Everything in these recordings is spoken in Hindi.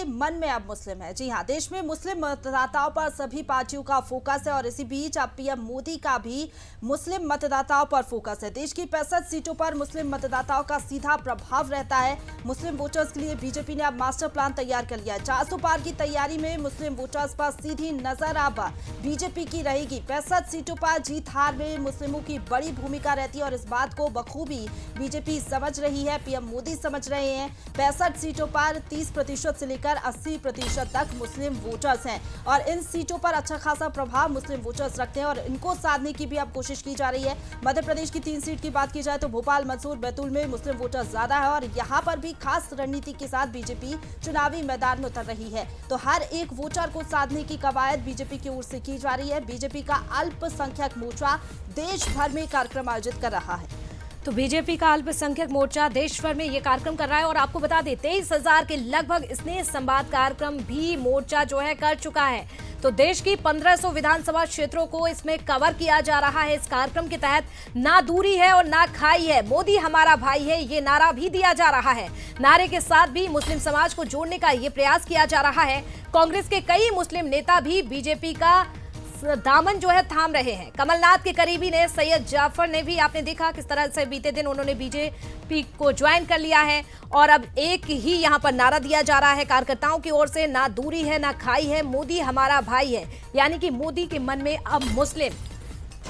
मन में अब मुस्लिम है। जी हाँ, देश में मुस्लिम मतदाताओं पर सभी पार्टियों का फोकस है और इसी बीच अब पीएम मोदी का भी मुस्लिम मतदाताओं पर फोकस है। देश की 65 सीटों पर मुस्लिम मतदाताओं का सीधा प्रभाव रहता है। मुस्लिम वोटर्स के लिए बीजेपी ने अब मास्टर प्लान तैयार कर लिया है। 400 पार की तैयारी में मुस्लिम वोटर्स पर सीधी नजर अब बीजेपी की रहेगी। 65 सीटों पर जीत हार में मुस्लिमों की बड़ी भूमिका रहती है और इस बात को बखूबी बीजेपी समझ रही है, पीएम मोदी समझ रहे हैं। 65 सीटों पर 30% से लेकर 80% तक मुस्लिम वोटर्स हैं और इन सीटों पर अच्छा खासा प्रभाव मुस्लिम वोटर्स रखते हैं और इनको साधने की भी अब कोशिश की जा रही है। मध्य प्रदेश की 3 सीट की बात की जाए तो भोपाल, मंदसौर, बैतूल में मुस्लिम वोटर्स ज्यादा है और यहाँ पर भी खास रणनीति के साथ बीजेपी चुनावी मैदान में उतर रही है। तो हर एक वोटर को साधने की कवायद बीजेपी की ओर से की जा रही है। बीजेपी का अल्पसंख्यक मोर्चा देश भर में कार्यक्रम आयोजित कर रहा है। तो बीजेपी का अल्पसंख्यक मोर्चा देश भर में ये कार्यक्रम कर रहा है और आपको बता दें 23,000 के लगभग स्नेह संवाद कार्यक्रम भी मोर्चा जो है कर चुका है। तो देश की 1500 विधानसभा क्षेत्रों को इसमें कवर किया जा रहा है। इस कार्यक्रम के तहत ना दूरी है और ना खाई है, मोदी हमारा भाई है, ये नारा भी दिया जा रहा है। नारे के साथ भी मुस्लिम समाज को जोड़ने का ये प्रयास किया जा रहा है। कांग्रेस के कई मुस्लिम नेता भी बीजेपी का दामन जो है थाम रहे हैं। कमलनाथ के करीबी ने सैयद जाफर ने भी, आपने देखा किस तरह से बीते दिन उन्होंने बीजेपी को ज्वाइन कर लिया है और अब एक ही यहां पर नारा दिया जा रहा है कार्यकर्ताओं की ओर से, ना दूरी है ना खाई है, मोदी हमारा भाई है। यानी कि मोदी के मन में अब मुस्लिम।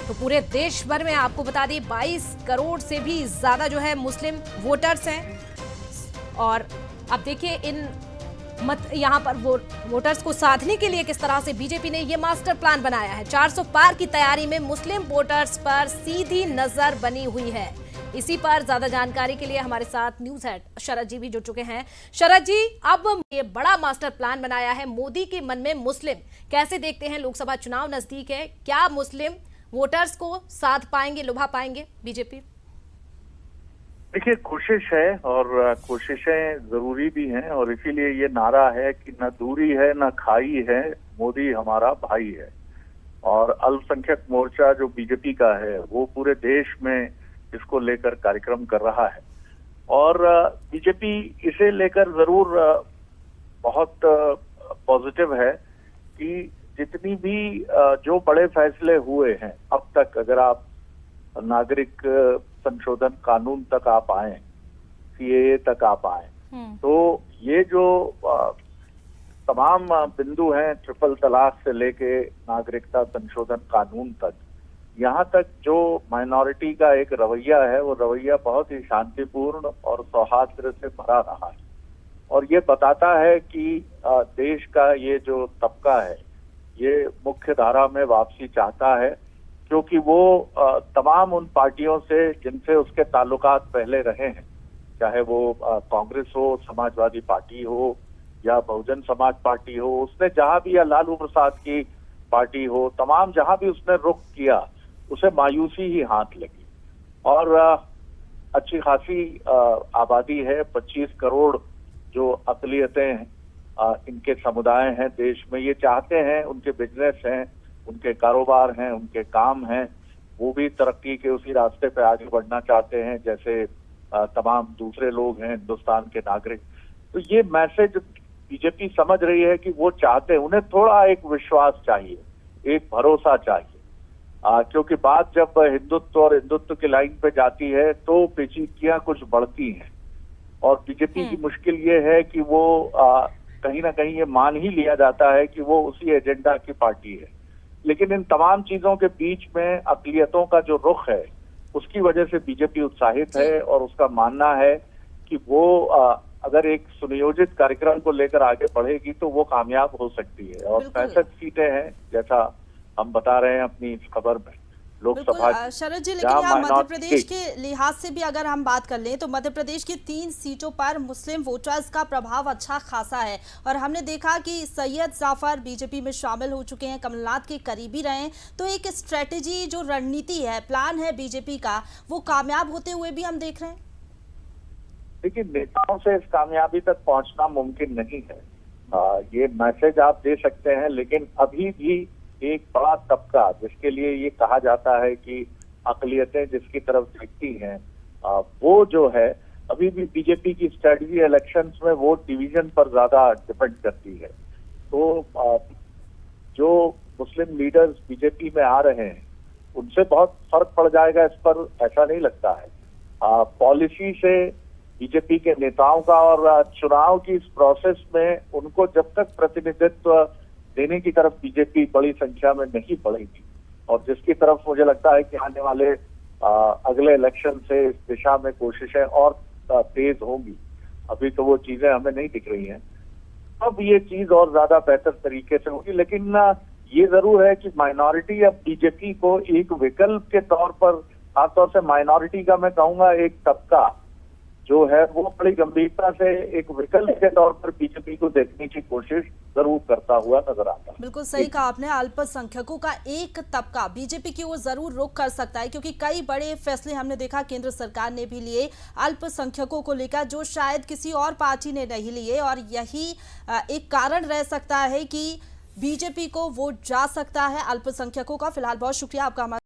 तो पूरे देश भर में आपको बता दें 22 करोड़ से भी ज्यादा जो है मुस्लिम वोटर्स हैं और अब देखिए इन यहाँ पर वोटर्स को साधने के लिए किस तरह से बीजेपी ने ये मास्टर प्लान बनाया है। 400 पार की तैयारी में मुस्लिम वोटर्स पर सीधी नजर बनी हुई है। इसी पर ज्यादा जानकारी के लिए हमारे साथ न्यूज हेड शरद जी भी जुड़ चुके हैं। शरद जी, अब ये बड़ा मास्टर प्लान बनाया है, मोदी के मन में मुस्लिम, कैसे देखते हैं? लोकसभा चुनाव नजदीक है, क्या मुस्लिम वोटर्स को साध पाएंगे, लुभा पाएंगे बीजेपी? देखिए, कोशिश है और कोशिशें जरूरी भी हैं और इसीलिए ये नारा है कि न दूरी है न खाई है, मोदी हमारा भाई है। और अल्पसंख्यक मोर्चा जो बीजेपी का है वो पूरे देश में इसको लेकर कार्यक्रम कर रहा है और बीजेपी इसे लेकर जरूर बहुत पॉजिटिव है कि जितनी भी जो बड़े फैसले हुए हैं अब तक, अगर आप नागरिक संशोधन कानून तक आप आए, सीएए तक आप आए, तो ये जो तमाम बिंदु हैं, ट्रिपल तलाक से लेके नागरिकता संशोधन कानून तक, यहाँ तक जो माइनॉरिटी का एक रवैया है वो रवैया बहुत ही शांतिपूर्ण और सौहार्द से भरा रहा है और ये बताता है कि देश का ये जो तबका है ये मुख्य धारा में वापसी चाहता है, क्योंकि वो तमाम उन पार्टियों से जिनसे उसके ताल्लुकात पहले रहे हैं, चाहे वो कांग्रेस हो, समाजवादी पार्टी हो या बहुजन समाज पार्टी हो, उसने जहां भी, या लालू प्रसाद की पार्टी हो, तमाम जहां भी उसने रुख किया उसे मायूसी ही हाथ लगी। और अच्छी खासी आबादी है, 25 करोड़ जो अकलियतें हैं, इनके समुदाय हैं देश में, ये चाहते हैं, उनके बिजनेस हैं, उनके कारोबार हैं, उनके काम हैं, वो भी तरक्की के उसी रास्ते पे आगे बढ़ना चाहते हैं जैसे तमाम दूसरे लोग हैं हिंदुस्तान के नागरिक। तो ये मैसेज बीजेपी समझ रही है कि वो चाहते हैं, उन्हें थोड़ा एक विश्वास चाहिए, एक भरोसा चाहिए, क्योंकि बात जब हिंदुत्व और हिंदुत्व की लाइन पे जाती है तो पेचीदगियां कुछ बढ़ती हैं और बीजेपी की मुश्किल ये है कि वो कहीं ना कहीं ये मान ही लिया जाता है कि वो उसी एजेंडा की पार्टी है। लेकिन इन तमाम चीजों के बीच में अकलियतों का जो रुख है उसकी वजह से बीजेपी उत्साहित है और उसका मानना है कि वो अगर एक सुनियोजित कार्यक्रम को लेकर आगे बढ़ेगी तो वो कामयाब हो सकती है। और 65 सीटें हैं जैसा हम बता रहे हैं अपनी इस खबर में लोकसभा। शरद जी, लेकिन यहाँ मध्य प्रदेश के लिहाज से भी अगर हम बात कर लें तो मध्य प्रदेश की 3 सीटों पर मुस्लिम वोटर्स का प्रभाव अच्छा खासा है और हमने देखा कि सैयद जाफर बीजेपी में शामिल हो चुके हैं, कमलनाथ के करीबी रहे हैं। तो एक स्ट्रेटेजी, जो रणनीति है, प्लान है बीजेपी का, वो कामयाब होते हुए भी हम देख रहे हैं। देखिए, नेताओं से इस कामयाबी तक पहुंचना मुमकिन नहीं है। ये मैसेज आप दे सकते हैं, लेकिन अभी भी एक बड़ा तबका जिसके लिए ये कहा जाता है कि अकलियतें जिसकी तरफ देखती हैं, वो जो है अभी भी बीजेपी की स्ट्रेटजी इलेक्शंस में वोट डिवीजन पर ज्यादा डिपेंड करती है। तो जो मुस्लिम लीडर्स बीजेपी में आ रहे हैं उनसे बहुत फर्क पड़ जाएगा इस पर, ऐसा नहीं लगता है। पॉलिसी से बीजेपी के नेताओं का और चुनाव की इस प्रोसेस में उनको जब तक प्रतिनिधित्व देने की तरफ बीजेपी बड़ी संख्या में नहीं बढ़ेगी, और जिसकी तरफ मुझे लगता है कि आने वाले अगले इलेक्शन से इस दिशा में कोशिशें और तेज होंगी। अभी तो वो चीजें हमें नहीं दिख रही हैं, अब ये चीज और ज्यादा बेहतर तरीके से होगी। लेकिन ये जरूर है कि माइनॉरिटी अब बीजेपी को एक विकल्प के तौर पर, खासतौर से माइनॉरिटी का मैं कहूंगा एक तबका जो है वो बड़ी गंभीरता से एक विकल्प के तौर पर बीजेपी को देखने की कोशिश जरूर करता हुआ नजर आता है। बिल्कुल सही कहा आपने, अल्पसंख्यकों का एक तबका बीजेपी की ओर जरूर रुख कर सकता है, क्योंकि कई बड़े फैसले हमने देखा केंद्र सरकार ने भी लिए अल्पसंख्यकों को लेकर, जो शायद किसी और पार्टी ने नहीं लिए, और यही एक कारण रह सकता है कि बीजेपी को वोट जा सकता है अल्पसंख्यकों का। फिलहाल बहुत शुक्रिया आपका।